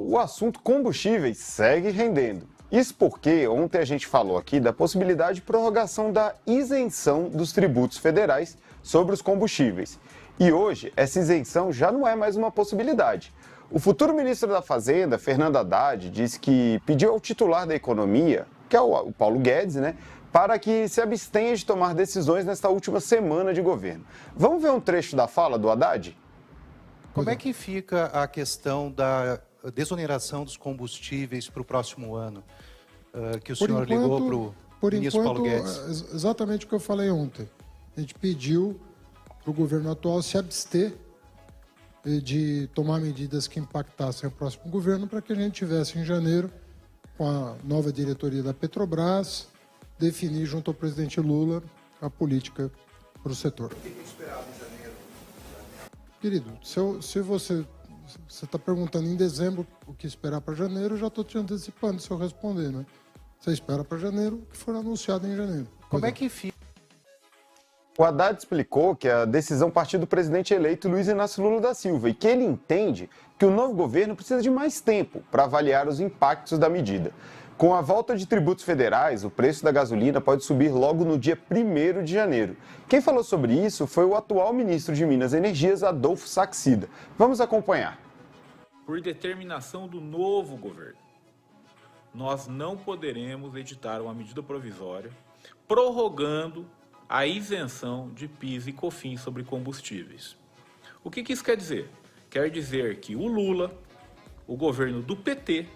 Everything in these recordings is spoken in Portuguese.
O assunto combustíveis segue rendendo. Isso porque ontem a gente falou aqui da possibilidade de prorrogação da isenção dos tributos federais sobre os combustíveis. E hoje, essa isenção já não é mais uma possibilidade. O futuro ministro da Fazenda, Fernando Haddad, disse que pediu ao titular da Economia, que é o Paulo Guedes, para que se abstenha de tomar decisões nesta última semana de governo. Vamos ver um trecho da fala do Haddad? Como é que fica a questão da desoneração dos combustíveis para o próximo ano? Que o senhor ligou para o ministro Paulo Guedes. Exatamente o que eu falei ontem. A gente pediu para o governo atual se abster de tomar medidas que impactassem o próximo governo para que a gente tivesse em janeiro, com a nova diretoria da Petrobras, definir junto ao presidente Lula a política para o setor. O que é esperado em janeiro? Querido, se você está perguntando em dezembro o que esperar para janeiro, eu já estou te antecipando se eu responder, né? Você espera para janeiro o que for anunciado em janeiro. Como é que fica? O Haddad explicou que a decisão partiu do presidente eleito Luiz Inácio Lula da Silva e que ele entende que o novo governo precisa de mais tempo para avaliar os impactos da medida. Com a volta de tributos federais, o preço da gasolina pode subir logo no dia 1º de janeiro. Quem falou sobre isso foi o atual ministro de Minas e Energias, Adolfo Saxida. Vamos acompanhar. Por determinação do novo governo, nós não poderemos editar uma medida provisória prorrogando a isenção de PIS e COFINS sobre combustíveis. O que isso quer dizer? Quer dizer que o Lula, o governo do PT,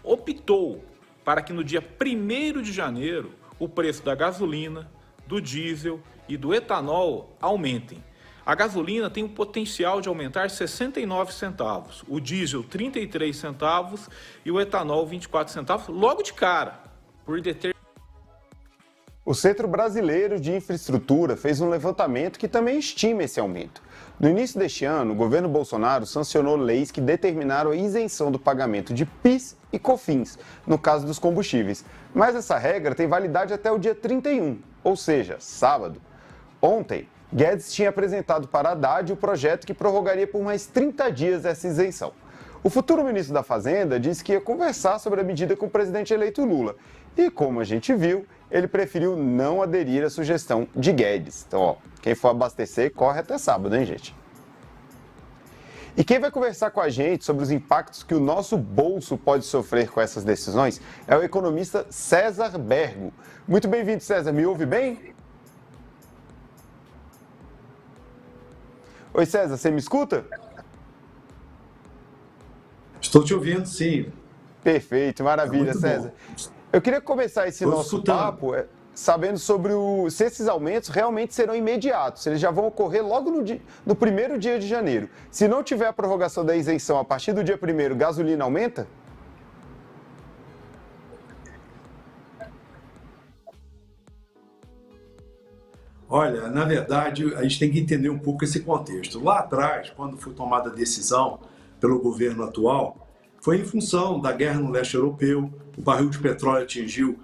optou para que no dia 1º de janeiro o preço da gasolina, do diesel e do etanol aumentem. A gasolina tem o potencial de aumentar 69 centavos, o diesel 33 centavos e o etanol 24 centavos, logo de cara, O Centro Brasileiro de Infraestrutura fez um levantamento que também estima esse aumento. No início deste ano, o governo Bolsonaro sancionou leis que determinaram a isenção do pagamento de PIS e COFINS, no caso dos combustíveis. Mas essa regra tem validade até o dia 31, ou seja, sábado. Ontem, Guedes tinha apresentado para Haddad o projeto que prorrogaria por mais 30 dias essa isenção. O futuro ministro da Fazenda disse que ia conversar sobre a medida com o presidente eleito Lula. E, como a gente viu, ele preferiu não aderir à sugestão de Guedes. Então, quem for abastecer, corre até sábado, hein, gente? E quem vai conversar com a gente sobre os impactos que o nosso bolso pode sofrer com essas decisões é o economista César Bergo. Muito bem-vindo, César. Me ouve bem? Oi, César, você me escuta? Estou te ouvindo, sim. Perfeito, maravilha, César. Eu queria começar esse nosso papo sabendo sobre se esses aumentos realmente serão imediatos, se eles já vão ocorrer logo no primeiro dia de janeiro. Se não tiver a prorrogação da isenção a partir do dia 1º, gasolina aumenta? Olha, na verdade, a gente tem que entender um pouco esse contexto. Lá atrás, quando foi tomada a decisão pelo governo atual, foi em função da guerra no leste europeu, o barril de petróleo atingiu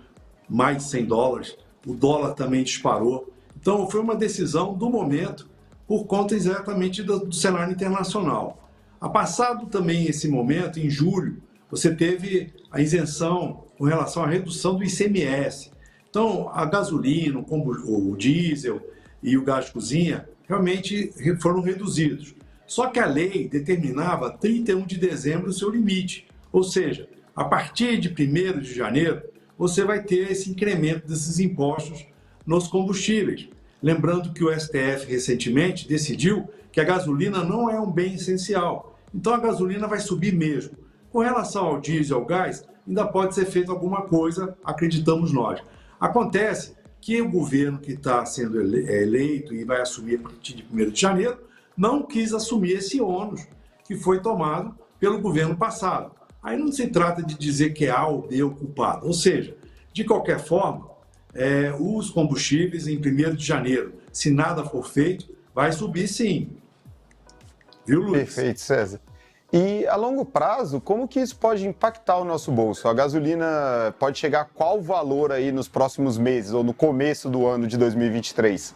mais de 100 dólares, o dólar também disparou. Então, foi uma decisão do momento por conta exatamente do cenário internacional. A passado também esse momento, em julho, você teve a isenção com relação à redução do ICMS. Então, a gasolina, o diesel e o gás de cozinha realmente foram reduzidos. Só que a lei determinava 31 de dezembro o seu limite. Ou seja, a partir de 1º de janeiro, você vai ter esse incremento desses impostos nos combustíveis. Lembrando que o STF recentemente decidiu que a gasolina não é um bem essencial. Então a gasolina vai subir mesmo. Com relação ao diesel e ao gás, ainda pode ser feito alguma coisa, acreditamos nós. Acontece que o governo que está sendo eleito e vai assumir a partir de 1º de janeiro, não quis assumir esse ônus que foi tomado pelo governo passado. Aí não se trata de dizer que é A ou B o culpado. Ou seja, de qualquer forma, os combustíveis em 1º de janeiro, se nada for feito, vai subir sim. Viu, Luiz? Perfeito, César. E a longo prazo, como que isso pode impactar o nosso bolso? A gasolina pode chegar a qual valor aí nos próximos meses ou no começo do ano de 2023?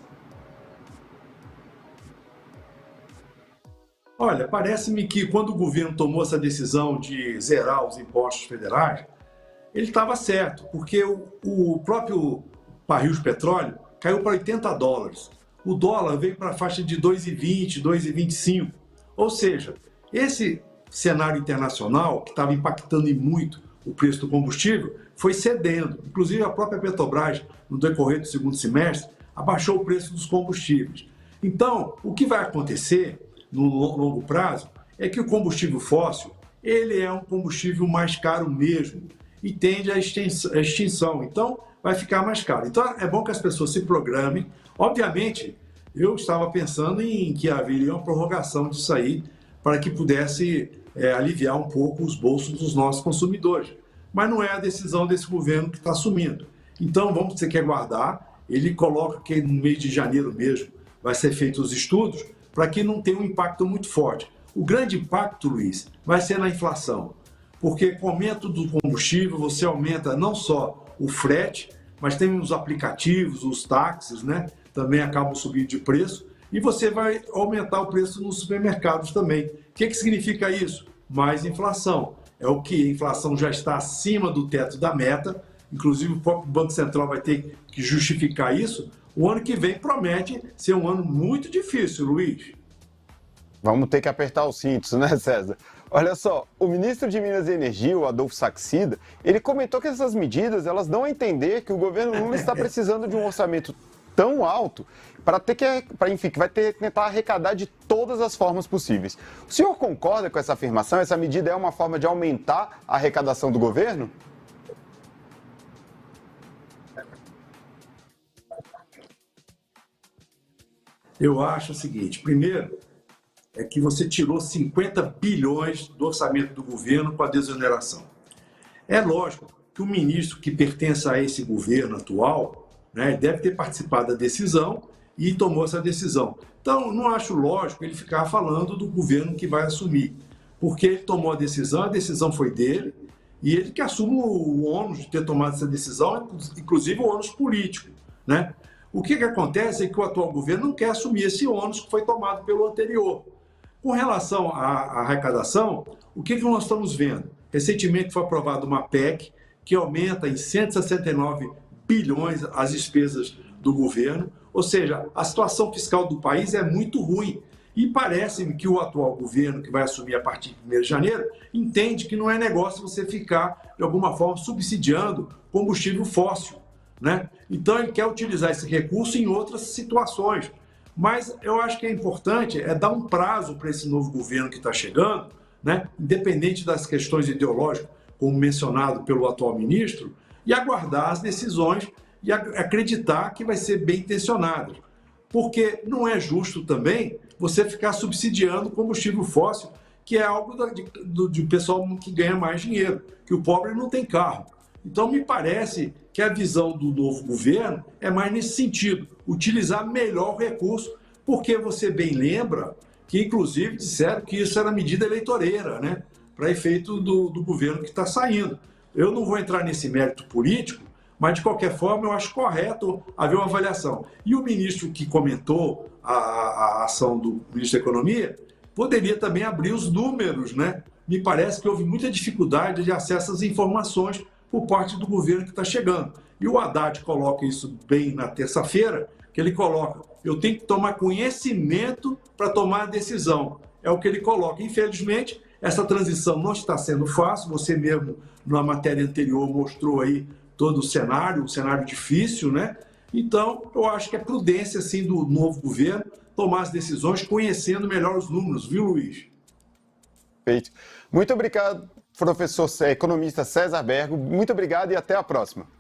Olha, parece-me que quando o governo tomou essa decisão de zerar os impostos federais, ele estava certo, porque o próprio barril de petróleo caiu para $80. O dólar veio para a faixa de 2,20, 2,25. Ou seja, esse cenário internacional, que estava impactando em muito o preço do combustível, foi cedendo. Inclusive, a própria Petrobras, no decorrer do segundo semestre, abaixou o preço dos combustíveis. Então, o que vai acontecer no longo prazo é que o combustível fóssil, ele é um combustível mais caro mesmo e tende à extinção. Então, vai ficar mais caro. Então, é bom que as pessoas se programem. Obviamente, eu estava pensando em que haveria uma prorrogação disso aí para que pudesse aliviar um pouco os bolsos dos nossos consumidores. Mas não é a decisão desse governo que está assumindo. Então, vamos ter que aguardar. Ele coloca que no mês de janeiro mesmo vai ser feitos os estudos para que não tenha um impacto muito forte. O grande impacto, Luiz, vai ser na inflação, porque com o aumento do combustível você aumenta não só o frete, mas tem os aplicativos, os táxis, né? Também acabam subindo de preço e você vai aumentar o preço nos supermercados também. O que significa isso? Mais inflação. É o que a inflação já está acima do teto da meta, inclusive o próprio Banco Central vai ter que justificar isso. O ano que vem promete ser um ano muito difícil, Luiz. Vamos ter que apertar os cintos, né, César? Olha só, o ministro de Minas e Energia, o Adolfo Saxida, ele comentou que essas medidas, elas dão a entender que o governo Lula está precisando de um orçamento tão alto que vai ter que tentar arrecadar de todas as formas possíveis. O senhor concorda com essa afirmação? Essa medida é uma forma de aumentar a arrecadação do governo? Eu acho o seguinte, primeiro, é que você tirou 50 bilhões do orçamento do governo com a desoneração. É lógico que o ministro que pertence a esse governo atual, né, deve ter participado da decisão e tomou essa decisão. Então, não acho lógico ele ficar falando do governo que vai assumir, porque ele tomou a decisão foi dele, e ele que assume o ônus de ter tomado essa decisão, inclusive o ônus político, né? O que acontece é que o atual governo não quer assumir esse ônus que foi tomado pelo anterior. Com relação à arrecadação, o que nós estamos vendo? Recentemente foi aprovada uma PEC que aumenta em 169 bilhões as despesas do governo, ou seja, a situação fiscal do país é muito ruim. E parece-me que o atual governo, que vai assumir a partir de 1º de janeiro, entende que não é negócio você ficar, de alguma forma, subsidiando combustível fóssil, né? Então ele quer utilizar esse recurso em outras situações. Mas eu acho que é importante dar um prazo para esse novo governo que está chegando, né? Independente das questões ideológicas, como mencionado pelo atual ministro, e aguardar as decisões e acreditar que vai ser bem intencionado. Porque não é justo também você ficar subsidiando combustível fóssil, que é algo do pessoal que ganha mais dinheiro, que o pobre não tem carro. Então, me parece que a visão do novo governo é mais nesse sentido, utilizar melhor o recurso, porque você bem lembra que, inclusive, disseram que isso era medida eleitoreira, né, para efeito do governo que está saindo. Eu não vou entrar nesse mérito político, mas, de qualquer forma, eu acho correto haver uma avaliação. E o ministro que comentou a ação do ministro da Economia poderia também abrir os números, né? Me parece que houve muita dificuldade de acesso às informações por parte do governo que está chegando. E o Haddad coloca isso bem na terça-feira, que ele coloca, eu tenho que tomar conhecimento para tomar a decisão. É o que ele coloca. Infelizmente, essa transição não está sendo fácil, você mesmo, na matéria anterior, mostrou aí todo o cenário, um cenário difícil, né? Então, eu acho que é prudência, assim, do novo governo tomar as decisões conhecendo melhor os números, viu, Luiz? Perfeito. Muito obrigado, professor economista César Bergo. Muito obrigado e até a próxima.